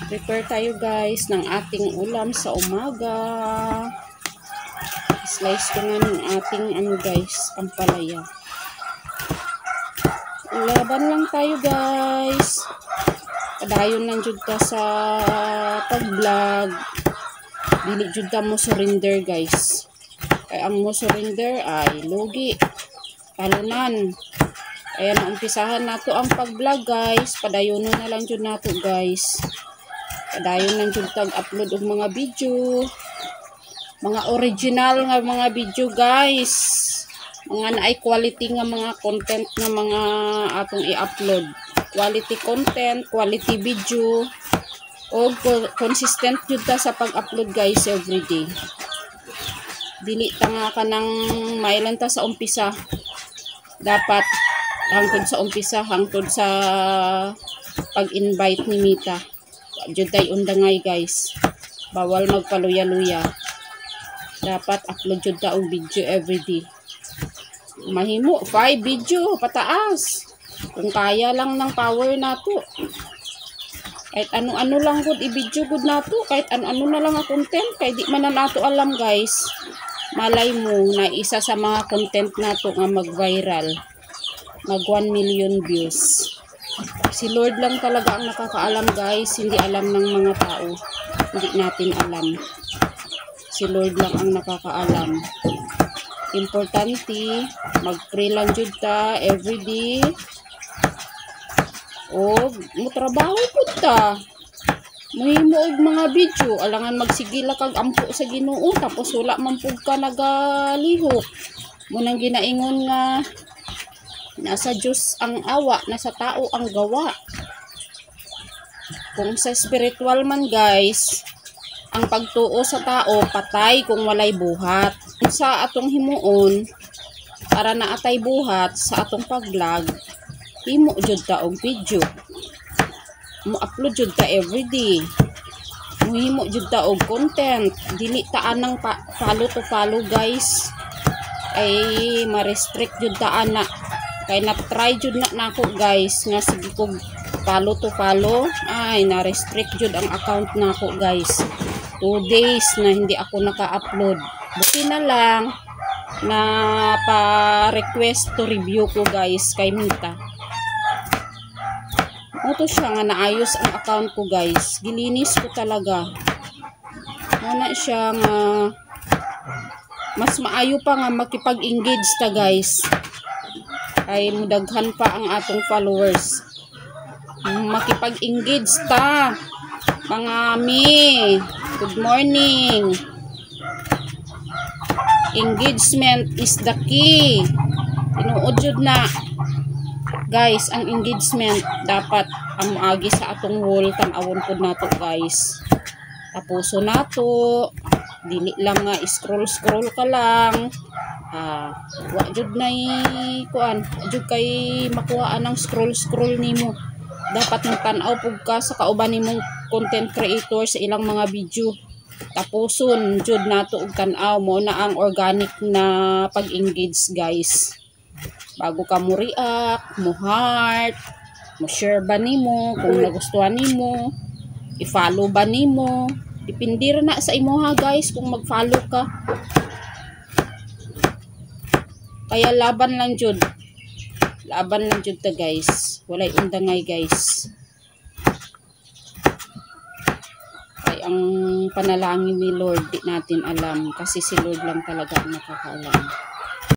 Prepare tayo guys ng ating ulam sa umaga. Slice ko na ng ating guys, ampalaya. Laban lang tayo guys. Padayon lang jud ta sa pag-vlog. Dili jud ta mo surrender guys. Kay ang mo surrender ay lugi. Talunan. Ayan, umpisahan nato ang pag-vlog guys. Padayon na lang jud nato guys. Padayon lang jud tag-upload og mga video. Mga original nga mga video guys. Mga naay quality nga mga content nga mga atong i-upload. Quality content, quality video. O consistent jud ta sa pag-upload guys everyday. Dili ta nga kanang mailan ta sa umpisa. Dapat hangtod sa umpisa, hangtod sa pag-invite ni Mita. Jud tay undangay guys. Bawal magpaluya-luya. Dapat upload jud ta og video everyday. Mahimo 5 video pataas. Kung kaya lang ng power nato. Kahit ano-ano lang gud i-video gud nato, kahit ano-ano na lang ang content, kay di man na nato alam guys. Malay mo na isa sa mga content nato nga mag-viral. Mag 1 million views. Si Lord lang talaga ang nakakaalam guys, hindi alam ng mga tao. Hindi natin alam. Si Lord lang ang nakakaalam. Importante, mag-pray lang jud ta everyday. O motrabaho pud ta. Mahimo og mga video, alangan magsigila kag ampo sa Ginoo tapos wala man pud ka nagalihok. Munang ginaingon nga nasa Diyos ang awa, nasa tao ang gawa. Kung sa spiritual man guys, ang pagtuo sa tao patay kung walay buhat. Sa atong himuon para naatay buhat sa atong pag-vlog, himo jud ta og video. Mo upload jud ta everyday. Muhimo jud ta og content. Dili ta anang follow to follow guys. Ay ma-restrict jud ta ana. Kay na-try jud na nako guys nga sige kog follow to follow. Ay na-restrict jud ang account nako guys. 2 days na hindi ako naka-upload. Buti na lang na pa-request to review ko guys kay Mita. Ito siya nga naayos ang account ko guys. Gilinis ko talaga. Muna siya nga mas maayo pa nga makipag-engage ta guys. Ay mudaghan pa ang atong followers. Makipag-engage ta. Mga mi, good morning. Engagement is the key. Tinuod jud na. Guys, ang engagement dapat ang maagi sa atong wall tan-awon pud nato guys. Tapuso nato. Dili lang nga scroll ka lang. Wa jud nay kuan, jud kay makuhaan ang scroll nimo. Dapat magtan-aw pug ka sa kauban nimong content creator sa ilang mga video. Tapuson jud nato og tan-aw mo na ang organic na pag-engage guys. Bago ka mo react, mo heart, mo share ba nimo kung nagustuhan nimo, i-follow ba nimo. Depende ra na sa imo ha guys kung mag-follow ka. Kaya laban lang jud. Laban lang jud ta guys. Walay undangay guys. Ay ang panalangin ni Lord di natin alam kasi si Lord lang talaga ang nakakaalam.